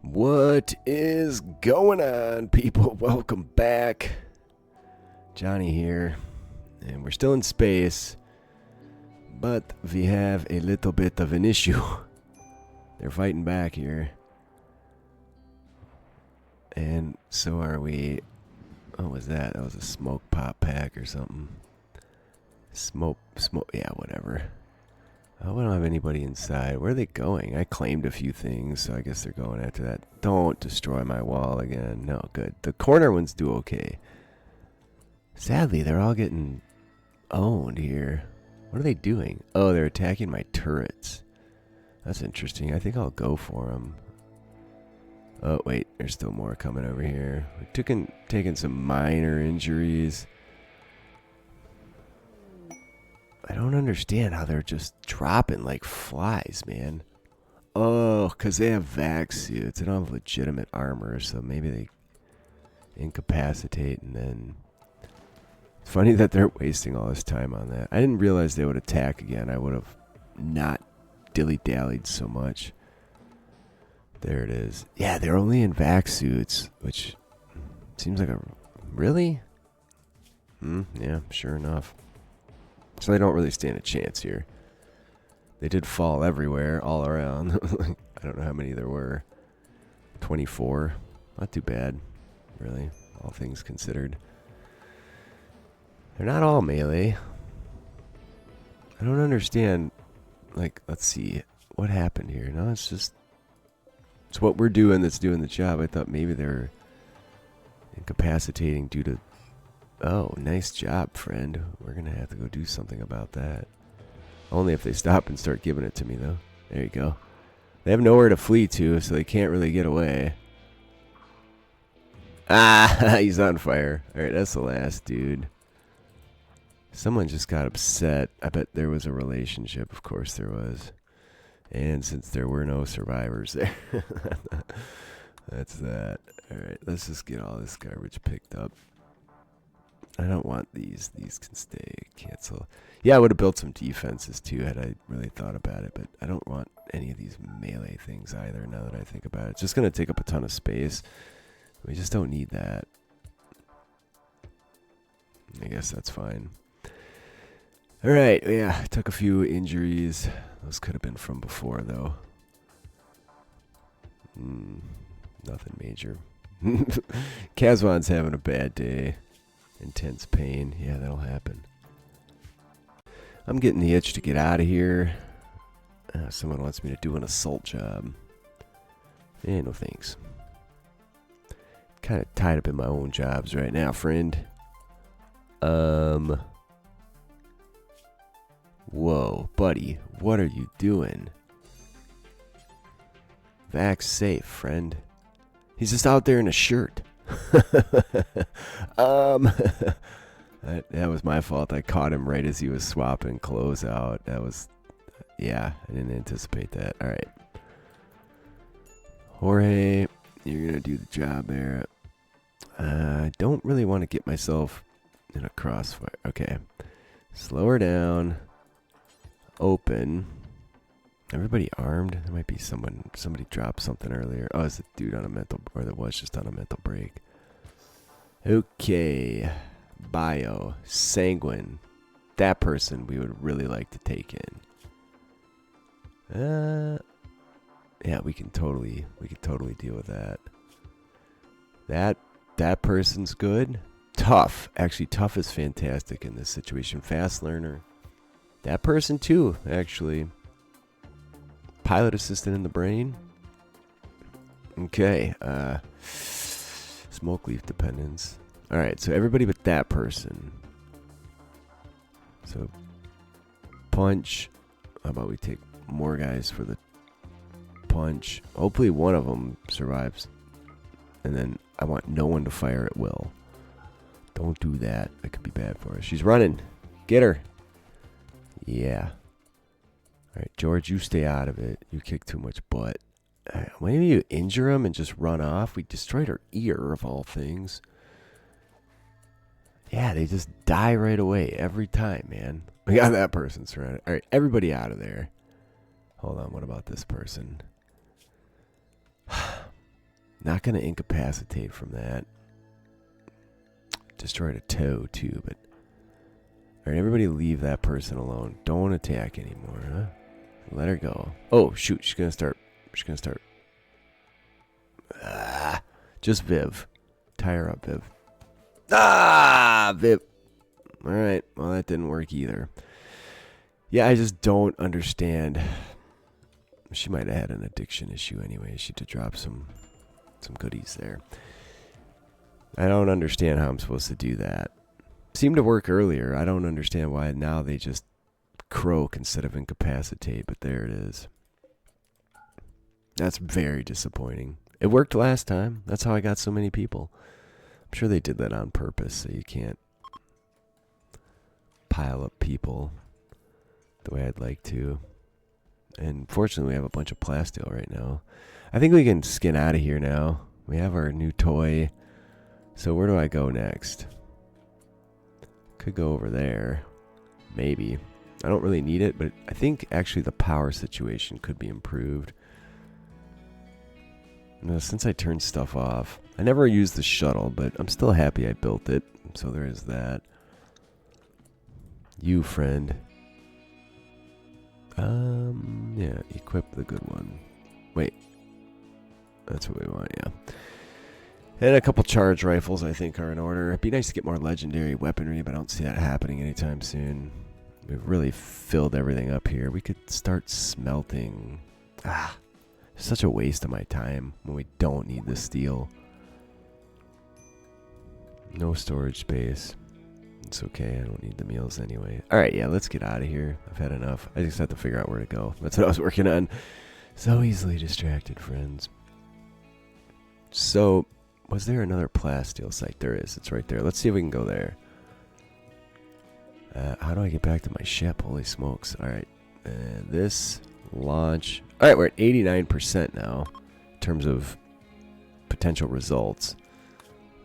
What is going on, people? Welcome back. Johnny here, and we're still in space, but we have a little bit of an issue. They're fighting back here, and so are we. What was that? That was a smoke pop pack or something. Smoke, yeah, whatever. Oh, we don't have anybody inside. Where are they going? I claimed a few things, so I guess they're going after that. Don't destroy my wall again. No, good. The corner ones do okay. Sadly, they're all getting owned here. What are they doing? Oh, they're attacking my turrets. That's interesting. I think I'll go for them. Oh, wait. There's still more coming over here. We're taking some minor injuries. I don't understand how they're just dropping like flies, man. Oh, because they have vac suits. They don't have legitimate armor, so maybe they incapacitate and then... It's funny that they're wasting all this time on that. I didn't realize they would attack again. I would have not dilly-dallied so much. There it is. Yeah, they're only in vac suits, which seems like a... Really? Yeah, sure enough. So they don't really stand a chance here. They did fall everywhere, all around. I don't know how many there were. 24. Not too bad, really, all things considered. They're not all melee. I don't understand. Like, let's see. What happened here? No, it's just... It's what we're doing that's doing the job. I thought maybe they're incapacitating due to... Oh, nice job, friend. We're going to have to go do something about that. Only if they stop and start giving it to me, though. There you go. They have nowhere to flee to, so they can't really get away. Ah, he's on fire. Alright, that's the last dude. Someone just got upset. I bet there was a relationship. Of course there was. And since there were no survivors there. That's that. Alright, let's just get all this garbage picked up. I don't want these. These can stay. Cancel. Yeah, I would have built some defenses too had I really thought about it, but I don't want any of these melee things either now that I think about it. It's just going to take up a ton of space. We just don't need that. I guess that's fine. Alright, yeah, I took a few injuries. Those could have been from before, though. Nothing major. Kazwan's having a bad day. Intense pain. Yeah, that'll happen. I'm getting the itch to get out of here. Someone wants me to do an assault job. No thanks. Kind of tied up in my own jobs right now, friend. Whoa, buddy. What are you doing? Vax safe, friend. He's just out there in a shirt. That was my fault. I caught him right as he was swapping clothes out. That was, yeah, I didn't anticipate that. All right, Jorge, you're gonna do the job there. I don't really want to get myself in a crossfire. Okay, slow her down. Open. Everybody armed? There might be somebody dropped something earlier. Oh, it's a dude on a mental, or there was just on a mental break. Okay. Bio. Sanguine. That person we would really like to take in. Yeah, we can totally deal with that. That person's good. Tough. Actually, tough is fantastic in this situation. Fast learner. That person too, actually. Pilot assistant in the brain. Okay. Smoke leaf dependence. Alright, so everybody but that person. So, punch. How about we take more guys for the punch? Hopefully one of them survives. And then I want no one to fire at will. Don't do that. That could be bad for us. She's running. Get her. Yeah. Alright, George, you stay out of it. You kick too much butt. Maybe you injure him and just run off. We destroyed her ear, of all things. Yeah, they just die right away every time, man. We got that person surrounded. Alright, everybody out of there. Hold on, what about this person? Not going to incapacitate from that. Destroyed a toe, too, but... Alright, everybody leave that person alone. Don't attack anymore, huh? Let her go. Oh, shoot, she's going to start... She's going to start... just Viv. Tie her up, Viv. Viv! Alright, well, that didn't work either. Yeah, I just don't understand. She might have had an addiction issue anyway. She did drop some goodies there. I don't understand how I'm supposed to do that. Seemed to work earlier. I don't understand why now they just croak instead of incapacitate, but there it is. That's very disappointing. It worked last time. That's how I got so many people. I'm sure they did that on purpose so you can't pile up people the way I'd like to. And fortunately, we have a bunch of plasteel right now. I think we can skin out of here now. We have our new toy. So where do I go next? Could go over there. Maybe. I don't really need it, but I think actually the power situation could be improved. Now, since I turned stuff off, I never used the shuttle, but I'm still happy I built it. So there is that. You, friend. Yeah, equip the good one. Wait. That's what we want, yeah. And a couple charge rifles, I think, are in order. It'd be nice to get more legendary weaponry, but I don't see that happening anytime soon. We've really filled everything up here. We could start smelting. Such a waste of my time when we don't need the steel. No storage space. It's okay, I don't need the meals anyway. Alright, yeah, let's get out of here. I've had enough. I just have to figure out where to go. That's what I was working on. So easily distracted, friends. So, was there another plasteel site? There is. It's right there. Let's see if we can go there. How do I get back to my ship? Holy smokes. Alright. This. Launch. Alright, we're at 89% now. In terms of potential results.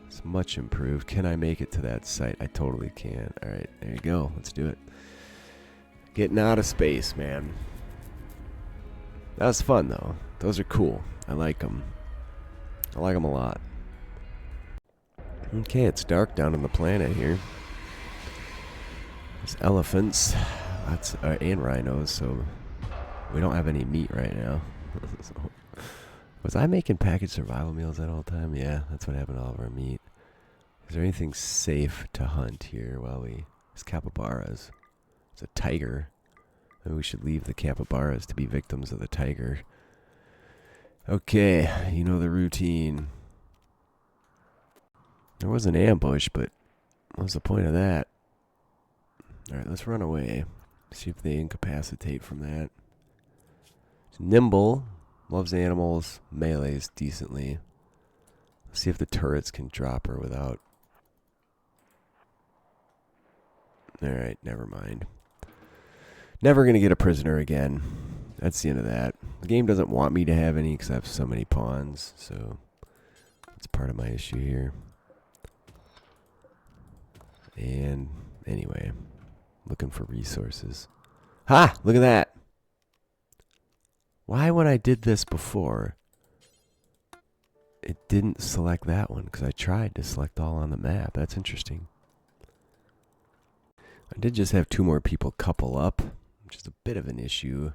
It's much improved. Can I make it to that site? I totally can. Alright, there you go. Let's do it. Getting out of space, man. That was fun, though. Those are cool. I like them. I like them a lot. Okay, it's dark down on the planet here. There's elephants. Lots, and rhinos, so we don't have any meat right now. So, was I making packaged survival meals at all time? Yeah, that's what happened to all of our meat. Is there anything safe to hunt here while we... There's capybaras. It's a tiger. Maybe we should leave the capybaras to be victims of the tiger. Okay, you know the routine. There was an ambush, but what was the point of that? Alright, let's run away. See if they incapacitate from that. It's nimble. Loves animals. Melees decently. Let's see if the turrets can drop her without... Alright, never mind. Never gonna get a prisoner again. That's the end of that. The game doesn't want me to have any because I have so many pawns, so that's part of my issue here. And anyway, looking for resources. Ha! Look at that! Why when I did this before, it didn't select that one? Because I tried to select all on the map. That's interesting. I did just have 2 more people couple up, which is a bit of an issue.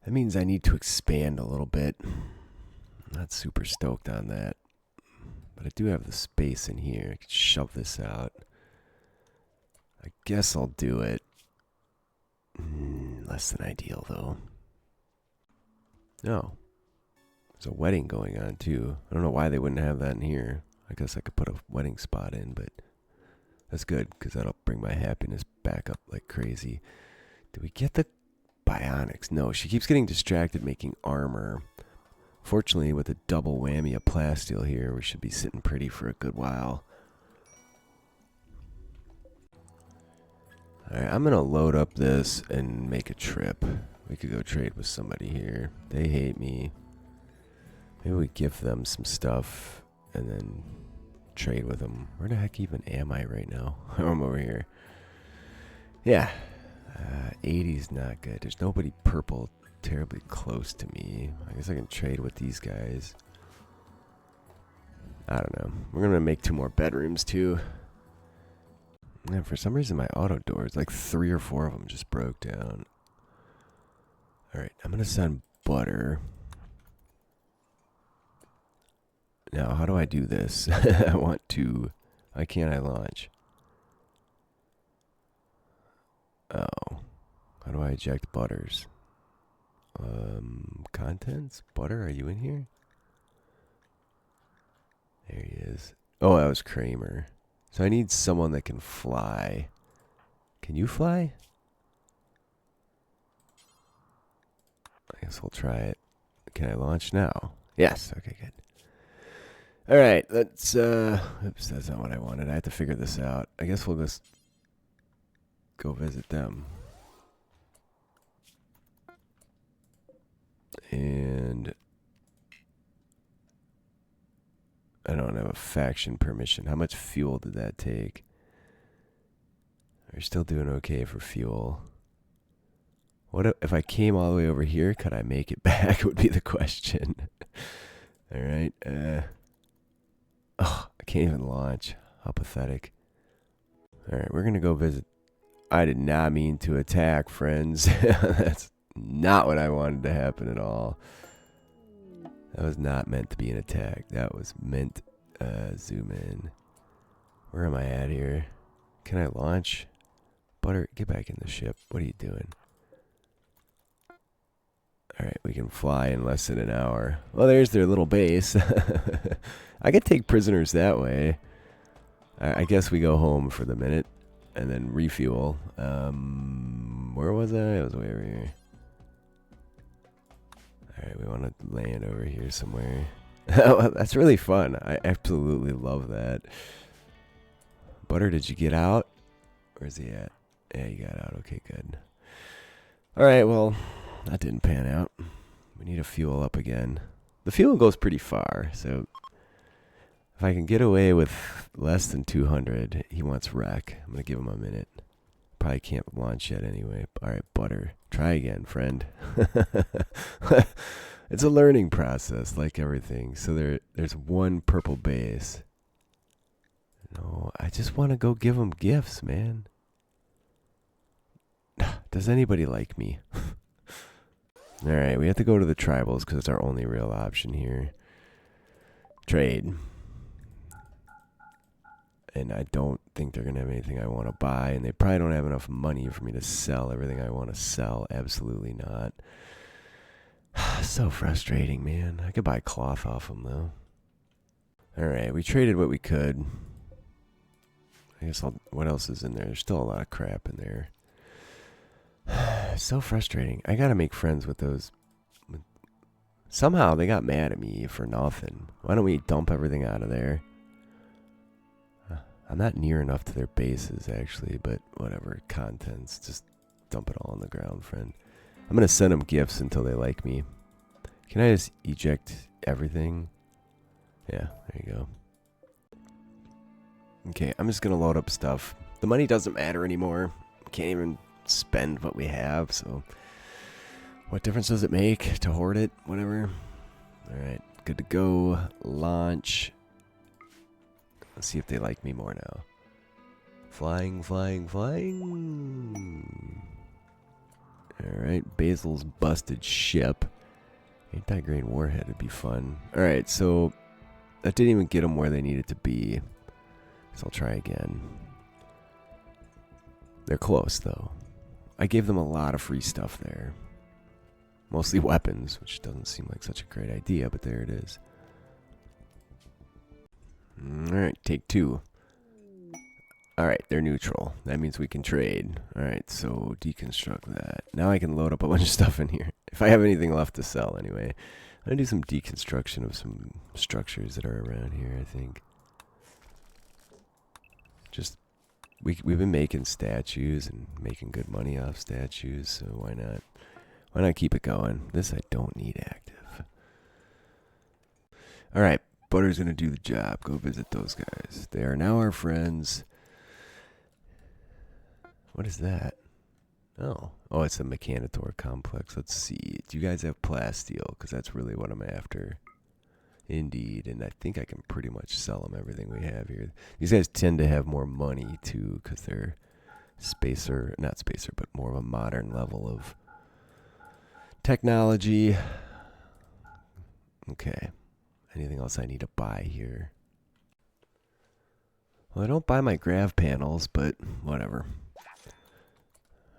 That means I need to expand a little bit. I'm not super stoked on that. But I do have the space in here. I could shove this out. I guess I'll do it. Less than ideal, though. No. There's a wedding going on, too. I don't know why they wouldn't have that in here. I guess I could put a wedding spot in, but that's good, because that'll bring my happiness back up like crazy. Did we get the bionics? No, she keeps getting distracted making armor. Fortunately, with a double whammy of plasteel here, we should be sitting pretty for a good while. Alright, I'm going to load up this and make a trip. We could go trade with somebody here. They hate me. Maybe we gift them some stuff and then trade with them. Where the heck even am I right now? I'm over here. Yeah. 80's not good. There's nobody purple terribly close to me. I guess I can trade with these guys. I don't know. We're gonna make 2 more bedrooms too. And for some reason my auto doors, like 3 or 4 of them just broke down. Alright, I'm gonna send butter. Now, how do I do this? I want to... Why can't I launch? Oh. How do I eject butters? Contents? Butter, are you in here? There he is. Oh, that was Kramer. So I need someone that can fly. Can you fly? I guess we'll try it. Can I launch now? Yes. Okay, good. All right, let's, oops, that's not what I wanted. I have to figure this out. I guess we'll just go visit them. And I don't have a faction permission. How much fuel did that take? We're still doing okay for fuel. What if I came all the way over here? Could I make it back? Would be the question. All right. Oh, I can't even launch. How pathetic. All right, we're gonna go visit. I did not mean to attack, friends. That's not what I wanted to happen at all. That was not meant to be an attack. That was meant, zoom in. Where am I at here? Can I launch? Butter, get back in the ship. What are you doing? Alright, we can fly in less than an hour. Well, there's their little base. I could take prisoners that way. I guess we go home for the minute and then refuel. Where was I? I was way over here. Alright, we want to land over here somewhere. That's really fun. I absolutely love that. Butter, did you get out? Where's he at? Yeah, you got out. Okay, good. Alright, well, that didn't pan out. We need to fuel up again. The fuel goes pretty far, so if I can get away with less than 200, he wants wreck. I'm going to give him a minute. Probably can't launch yet anyway. Alright, Butter. Try again, friend. It's a learning process, like everything. So there's one purple base. No, I just want to go give him gifts, man. Does anybody like me? Alright, we have to go to the tribals because it's our only real option here. Trade. And I don't think they're going to have anything I want to buy. And they probably don't have enough money for me to sell everything I want to sell. Absolutely not. So frustrating, man. I could buy cloth off them, though. Alright, we traded what we could. I guess what else is in there? There's still a lot of crap in there. So frustrating. I gotta make friends with those. Somehow they got mad at me for nothing. Why don't we dump everything out of there? I'm not near enough to their bases, actually, but whatever. Contents. Just dump it all on the ground, friend. I'm gonna send them gifts until they like me. Can I just eject everything? Yeah, there you go. Okay, I'm just gonna load up stuff. The money doesn't matter anymore. Can't even spend what we have, so what difference does it make to hoard it? Whatever. Alright, good to go. Launch. Let's see if they like me more now. Flying, flying, flying. Alright, Basil's busted ship. Anti-grain warhead would be fun. Alright, so that didn't even get them where they needed to be. So I'll try again. They're close, though. I gave them a lot of free stuff there. Mostly weapons, which doesn't seem like such a great idea, but there it is. Alright, take 2. Alright, they're neutral. That means we can trade. Alright, so deconstruct that. Now I can load up a bunch of stuff in here. If I have anything left to sell, anyway. I'm going to do some deconstruction of some structures that are around here, I think. Just, we've been making statues and making good money off statues, so why not? Why not keep it going? This I don't need active. Alright, Butter's going to do the job. Go visit those guys. They are now our friends. What is that? Oh, it's a Mechanitor complex. Let's see. Do you guys have plasteel? Because that's really what I'm after. Indeed, and I think I can pretty much sell them everything we have here. These guys tend to have more money, too, because they're not spacer, but more of a modern level of technology. Okay. Anything else I need to buy here? Well, I don't buy my grav panels, but whatever.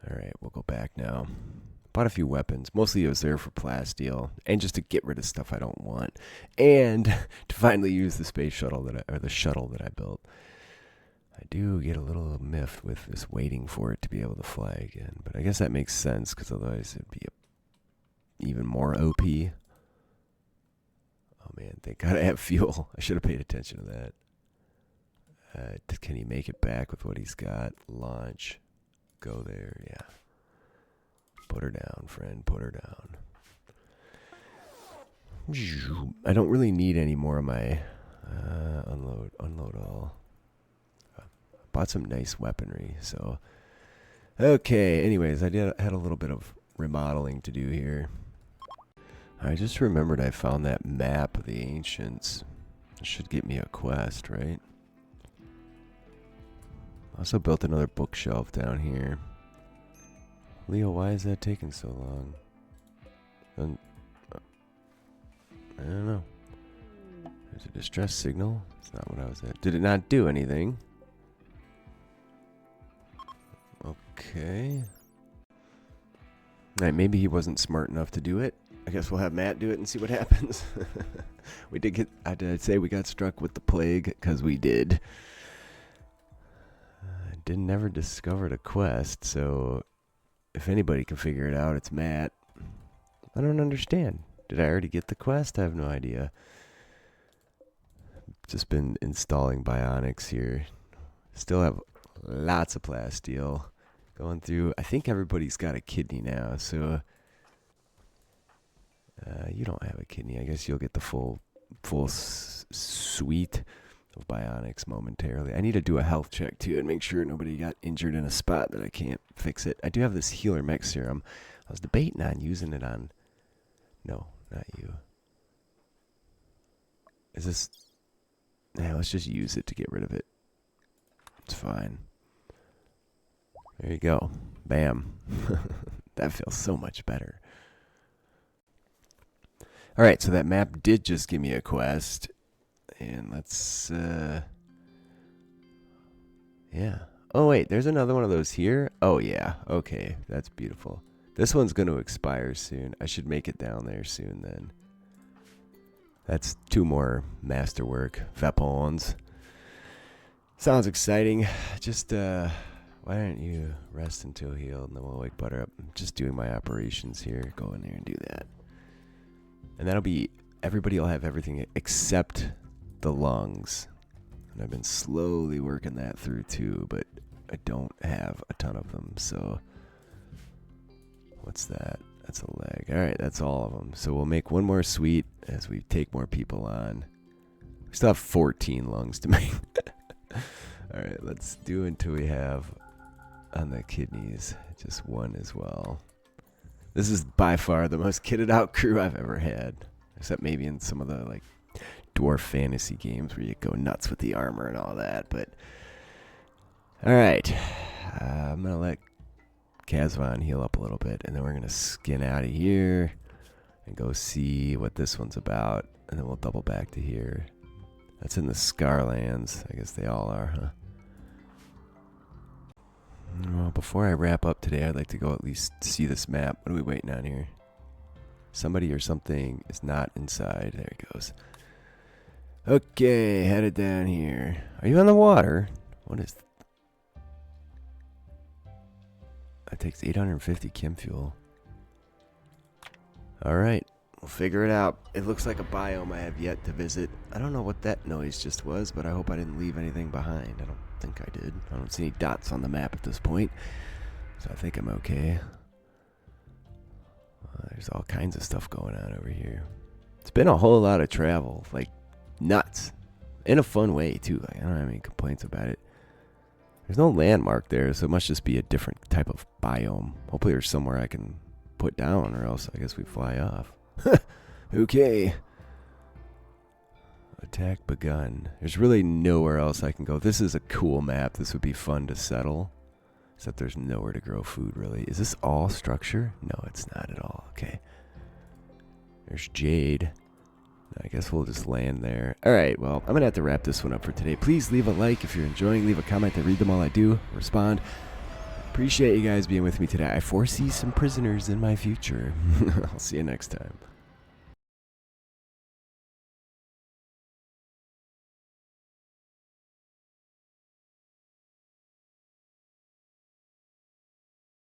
Alright, we'll go back now. Bought a few weapons. Mostly it was there for plasteel, and just to get rid of stuff I don't want, and to finally use the space shuttle the shuttle that I built. I do get a little miffed with this waiting for it to be able to fly again, but I guess that makes sense because otherwise it'd be even more OP. Oh man, thank God I have fuel. I should have paid attention to that. Can he make it back with what he's got? Launch. Go there, yeah. Put her down, friend. Put her down. I don't really need any more of my unload all. Bought some nice weaponry, so okay. Anyways, had a little bit of remodeling to do here. I just remembered I found that map of the ancients. It should get me a quest, right? Also built another bookshelf down here. Leo, why is that taking so long? I don't know. There's a distress signal. That's not what I was at. Did it not do anything? Okay. Alright, maybe he wasn't smart enough to do it. I guess we'll have Matt do it and see what happens. We did get, I'd say we got struck with the plague, because we did. Never discovered a quest, so if anybody can figure it out, it's Matt. I don't understand. Did I already get the quest? I have no idea. Just been installing bionics here. Still have lots of plasteel. Going through, I think everybody's got a kidney now, so you don't have a kidney. I guess you'll get the full suite of bionics momentarily. I need to do a health check too and make sure nobody got injured in a spot that I can't fix it. I do have this healer mech serum. I was debating on using it on... No, not you. Is this... Yeah, let's just use it to get rid of it. It's fine. There you go. Bam. That feels so much better. Alright, so that map did just give me a quest. And let's, yeah. Oh, wait, there's another one of those here? Oh, yeah. Okay, that's beautiful. This one's going to expire soon. I should make it down there soon, then. That's 2 more masterwork weapons. Sounds exciting. Just, why don't you rest until healed, and then we'll wake Butter up. I'm just doing my operations here. Go in there and do that. And that'll be, everybody will have everything except the lungs, and I've been slowly working that through too, but I don't have a ton of them. So what's that? That's a leg. All right, that's all of them. So we'll make one more suite as we take more people on. We still have 14 lungs to make. All right, let's do until we have on the kidneys just one as well. This is by far the most kitted out crew I've ever had, except maybe in some of the like dwarf fantasy games where you go nuts with the armor and all that. But all right, I'm gonna let Kazvan heal up a little bit, and then we're gonna skin out of here and go see what this one's about, and then we'll double back to here. That's in the Scarlands. I guess they all are, huh? Well, before I wrap up today, I'd like to go at least see this map. What are we waiting on here? Somebody or something is not inside. There it goes. Okay, headed down here. Are you on the water? What is... That takes 850 chem fuel. Alright, we'll figure it out. It looks like a biome I have yet to visit. I don't know what that noise just was, but I hope I didn't leave anything behind. I don't think I did. I don't see any dots on the map at this point, so I think I'm okay. There's all kinds of stuff going on over here. It's been a whole lot of travel, like nuts, in a fun way too. Like, I don't have any complaints about it. There's no landmark there, so it must just be a different type of biome. Hopefully there's somewhere I can put down, or else I guess we fly off. Okay. Attack begun. There's really nowhere else I can go. This is a cool map. This would be fun to settle. Except there's nowhere to grow food, really. Is this all structure? No, it's not at all. Okay. There's Jade. I guess we'll just land there. Alright, well, I'm going to have to wrap this one up for today. Please leave a like if you're enjoying. Leave a comment. I read them all. I do respond. Appreciate you guys being with me today. I foresee some prisoners in my future. I'll see you next time.